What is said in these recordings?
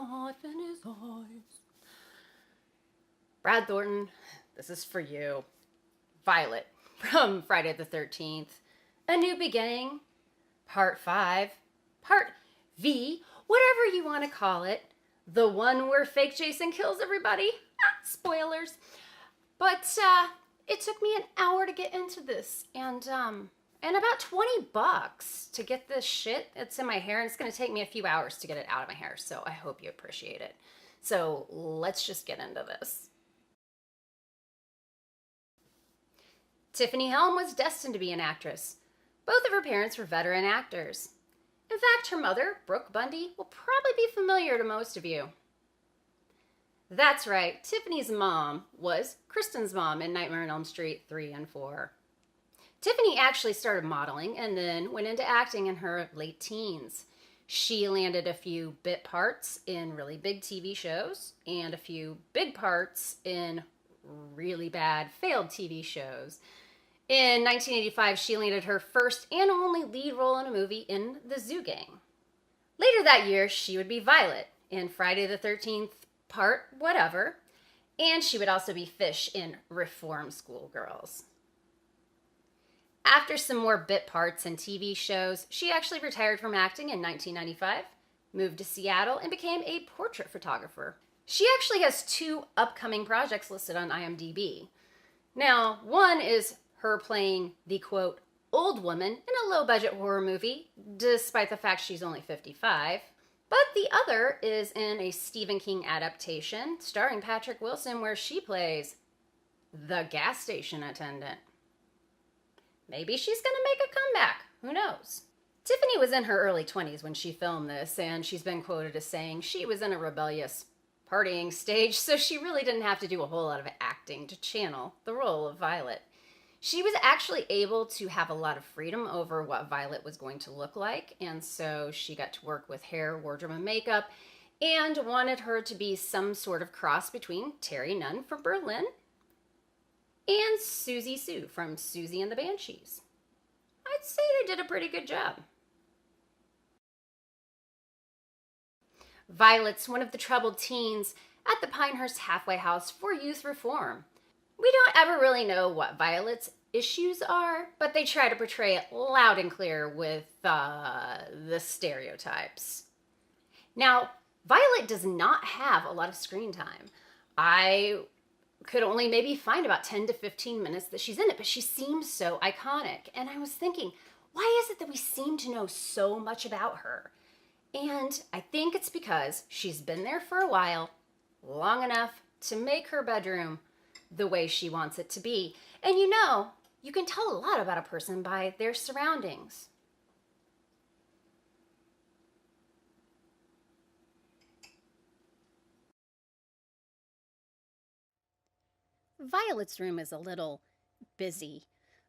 life in his eyes. Brad Thornton, this is for you. Violet from Friday the 13th. A New Beginning, Part 5, Part V, whatever you want to call it. The one where fake Jason kills everybody. Spoilers. But it took me an hour to get into this, and about $20 to get this shit that's in my hair, and it's going to take me a few hours to get it out of my hair, so I hope you appreciate it. So let's just get into this. Tiffany Helm was destined to be an actress. Both of her parents were veteran actors. In fact, her mother, Brooke Bundy, will probably be familiar to most of you. That's right, Tiffany's mom was Kristen's mom in Nightmare on Elm Street 3 and 4. Tiffany actually started modeling and then went into acting in her late teens. She landed a few bit parts in really big TV shows and a few big parts in really bad failed TV shows. In 1985, she landed her first and only lead role in a movie in The Zoo Gang. Later that year, she would be Violet in Friday the 13th, Part Whatever, and she would also be Fish in Reform School Girls. After some more bit parts in TV shows, she actually retired from acting in 1995, moved to Seattle, and became a portrait photographer. She actually has 2 upcoming projects listed on IMDb. Now, one is her playing the, quote, old woman in a low-budget horror movie, despite the fact she's only 55. But the other is in a Stephen King adaptation starring Patrick Wilson, where she plays the gas station attendant. Maybe she's going to make a comeback. Who knows? Tiffany was in her early 20s when she filmed this, and she's been quoted as saying she was in a rebellious partying stage, so she really didn't have to do a whole lot of acting to channel the role of Violet. She was actually able to have a lot of freedom over what Violet was going to look like, and so she got to work with hair, wardrobe, and makeup, and wanted her to be some sort of cross between Terry Nunn from Berlin and Susie Sue from Susie and the Banshees. I'd say they did a pretty good job. Violet's one of the troubled teens at the Pinehurst Halfway House for Youth Reform. We don't ever really know what Violet's issues are, but they try to portray it loud and clear with the stereotypes. Now, Violet does not have a lot of screen time. I could only maybe find about 10 to 15 minutes that she's in it, but she seems so iconic. And I was thinking, why is it that we seem to know so much about her? And I think it's because she's been there for a while, long enough to make her bedroom the way she wants it to be. And you can tell a lot about a person by their surroundings. Violet's room is a little busy,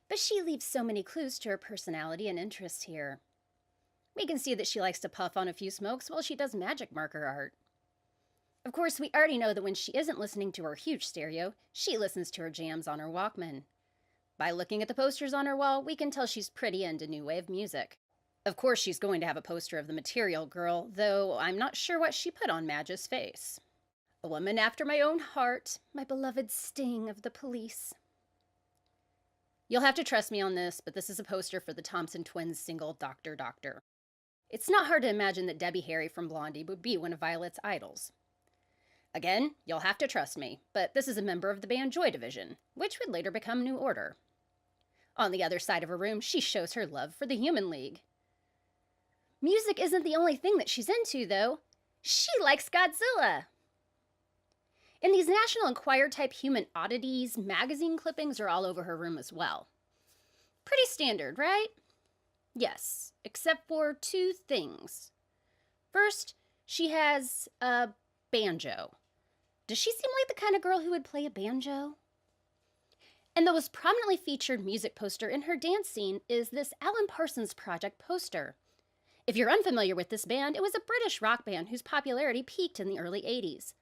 but she leaves so many clues to her personality and interest here. We can see that she likes to puff on a few smokes while she does magic marker art. Of course, we already know that when she isn't listening to her huge stereo, she listens to her jams on her Walkman. By looking at the posters on her wall, we can tell she's pretty into new wave music. Of course, she's going to have a poster of the Material Girl, though I'm not sure what she put on Madge's face. A woman after my own heart, my beloved Sting of the Police. You'll have to trust me on this, but this is a poster for the Thompson Twins single Doctor Doctor. It's not hard to imagine that Debbie Harry from Blondie would be one of Violet's idols. Again, you'll have to trust me, but this is a member of the band Joy Division, which would later become New Order. On the other side of her room, she shows her love for the Human League. Music isn't the only thing that she's into, though. She likes Godzilla. And these National Enquirer-type human oddities, magazine clippings are all over her room as well. Pretty standard, right? Yes, except for 2 things. First, she has a banjo. Does she seem like the kind of girl who would play a banjo? And the most prominently featured music poster in her dance scene is this Alan Parsons Project poster. If you're unfamiliar with this band, it was a British rock band whose popularity peaked in the early 80s.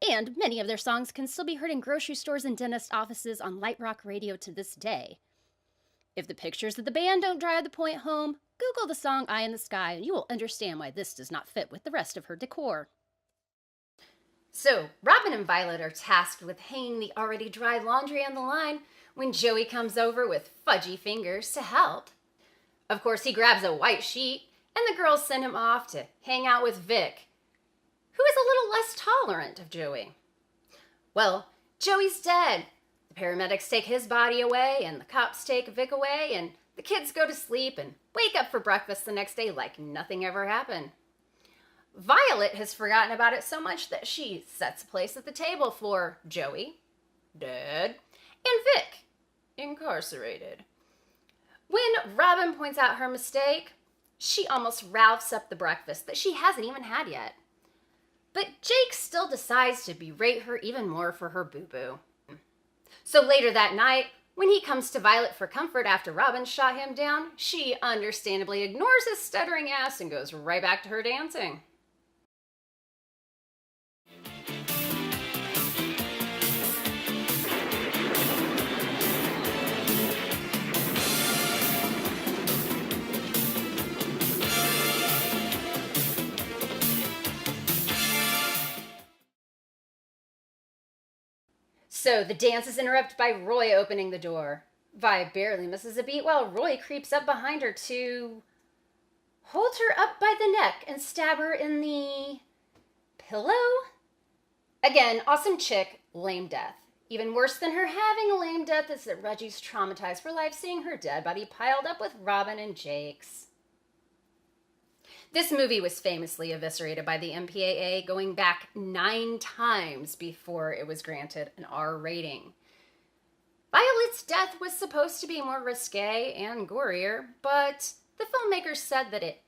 And many of their songs can still be heard in grocery stores and dentist offices on light rock radio to this day. If the pictures of the band don't drive the point home, Google the song Eye in the Sky and you will understand why this does not fit with the rest of her decor. So Robin and Violet are tasked with hanging the already dry laundry on the line when Joey comes over with fudgy fingers to help. Of course, he grabs a white sheet, and the girls send him off to hang out with Vic, who is a little less tolerant of Joey. Well, Joey's dead. The paramedics take his body away, and the cops take Vic away, and the kids go to sleep and wake up for breakfast the next day like nothing ever happened. Violet has forgotten about it so much that she sets a place at the table for Joey, dead, and Vic, incarcerated. When Robin points out her mistake, she almost Ralphs up the breakfast that she hasn't even had yet. But Jake still decides to berate her even more for her boo-boo. So later that night, when he comes to Violet for comfort after Robin shot him down, she understandably ignores his stuttering ass and goes right back to her dancing. So the dance is interrupted by Roy opening the door. Vi barely misses a beat while Roy creeps up behind her to hold her up by the neck and stab her in the pillow? Again, awesome chick, lame death. Even worse than her having a lame death is that Reggie's traumatized for life seeing her dead body piled up with Robin and Jake's. This movie was famously eviscerated by the MPAA going back 9 times before it was granted an R rating. Violet's death was supposed to be more risque and gorier, but the filmmakers said that it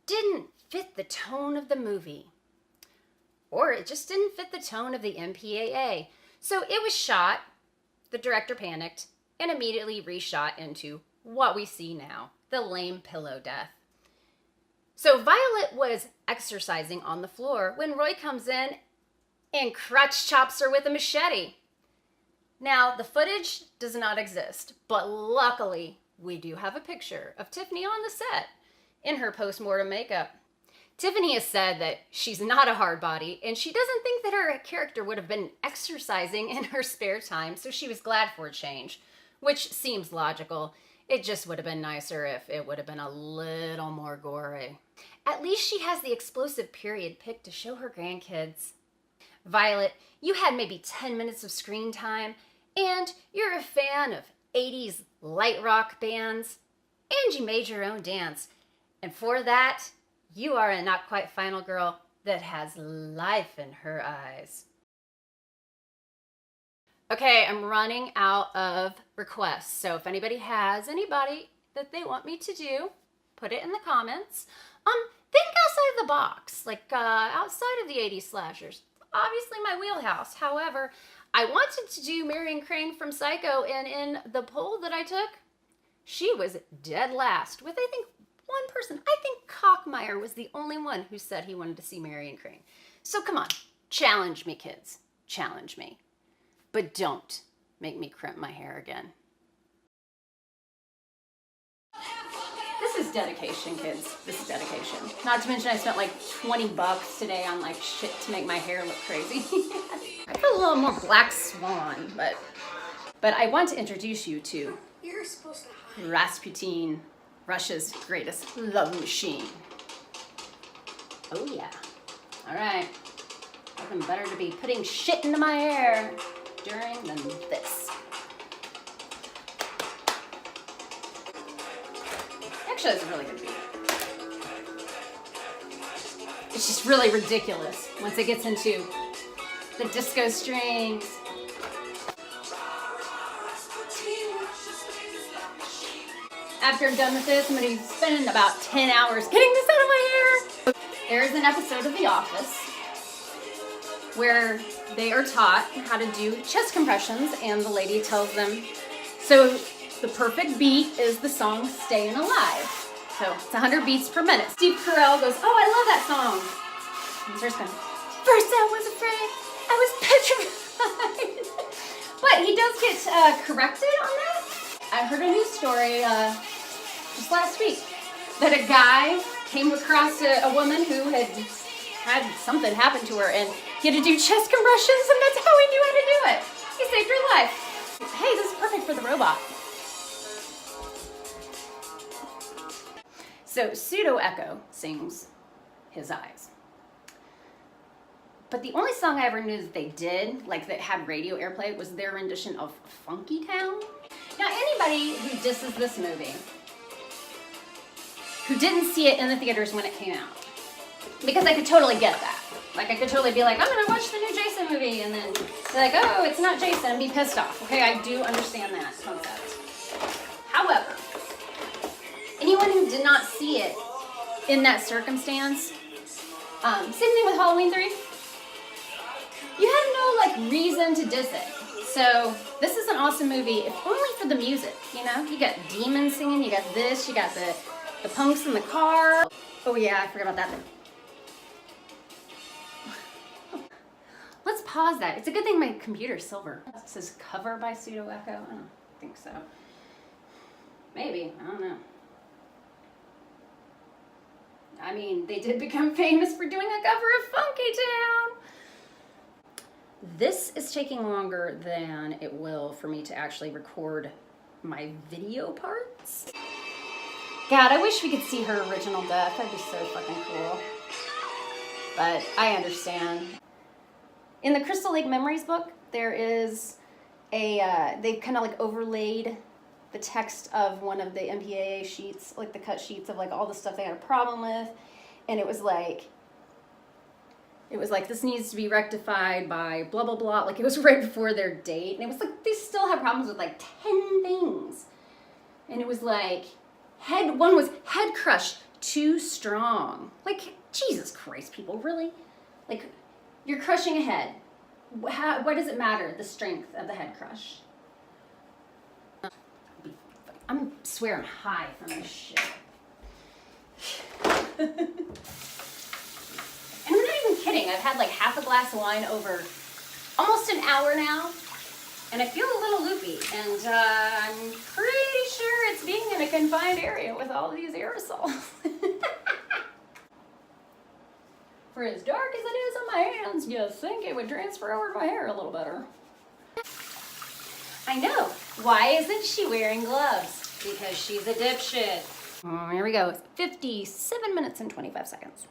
didn't fit the tone of the movie. Or it just didn't fit the tone of the MPAA. So it was shot, the director panicked, and immediately reshot into what we see now, the lame pillow death. So Violet was exercising on the floor when Roy comes in and crotch chops her with a machete. Now, the footage does not exist, but luckily we do have a picture of Tiffany on the set in her post-mortem makeup. Tiffany has said that she's not a hard body, and she doesn't think that her character would have been exercising in her spare time, so she was glad for a change, which seems logical. It just would have been nicer if it would have been a little more gory. At least she has the explosive period pic to show her grandkids. Violet, you had maybe 10 minutes of screen time, and you're a fan of 80s light rock bands, and you made your own dance. And for that, you are a not quite final girl that has life in her eyes. Okay, I'm running out of requests. So if anybody has anybody that they want me to do, put it in the comments. Think outside the box, like outside of the 80s slashers. Obviously my wheelhouse. However, I wanted to do Marion Crane from Psycho, and in the poll that I took, she was dead last with, I think, one person. I think Cockmeyer was the only one who said he wanted to see Marion Crane. So come on, challenge me, kids. Challenge me. But don't make me crimp my hair again. This is dedication, kids. This is dedication. Not to mention I spent like $20 today on like shit to make my hair look crazy. I put a little more Black Swan, but I want to introduce you to Rasputin, Russia's greatest love machine. Oh yeah. All right. Nothing better to be putting shit into my hair during than this. Actually, it's a really good beat. It's just really ridiculous once it gets into the disco strings. After I'm done with this, I'm going to be spending about 10 hours getting this out of my hair. There is an episode of The Office where they are taught how to do chest compressions, and the lady tells them, so the perfect beat is the song Staying Alive. So it's 100 beats per minute. Steve Carell goes, oh, I love that song. And starts going, first I was afraid, I was petrified. But he does get corrected on that. I heard a news story just last week that a guy came across a woman who had had something happen to her and he had to do chest compressions, and that's how he knew how to do it. He saved her life. Hey, this is perfect for the robot. So Pseudo Echo sings His Eyes. But the only song I ever knew that they did, like that had radio airplay, was their rendition of Funky Town. Now anybody who disses this movie, who didn't see it in the theaters when it came out, because I could totally get that. Like I could totally be like, I'm gonna watch the new Jason movie, and then be like, oh, it's not Jason, and be pissed off. Okay, I do understand that concept. However, anyone who did not see it in that circumstance, same thing with Halloween 3. You had no like reason to diss it. So this is an awesome movie, if only for the music, you know? You got demons singing, you got this, you got the punks in the car. Oh yeah, I forgot about that. Let's pause that. It's a good thing my computer's silver. It says cover by Pseudo Echo. I don't think so. Maybe, I don't know. I mean, they did become famous for doing a cover of Funky Town. This is taking longer than it will for me to actually record my video parts. God, I wish we could see her original death. That'd be so fucking cool. But I understand. In the Crystal Lake Memories book, there is a, they've kind of like overlaid the text of one of the MPAA sheets, like the cut sheets of like all the stuff they had a problem with. And it was like, this needs to be rectified by blah, blah, blah. Like it was right before their date. And it was like, they still have problems with like 10 things. And it was like, one was head crush, too strong. Like, Jesus Christ, people, really? Like, you're crushing a head. Why does it matter, the strength of the head crush? I swear I'm high from this shit. And I'm not even kidding. I've had like half a glass of wine over almost an hour now, and I feel a little loopy, and I'm pretty sure it's being in a confined area with all of these aerosols. For as dark as it is on my hands, you'd think it would transfer over to my hair a little better. I know. Why isn't she wearing gloves? Because she's a dipshit. Oh, here we go. 57 minutes and 25 seconds.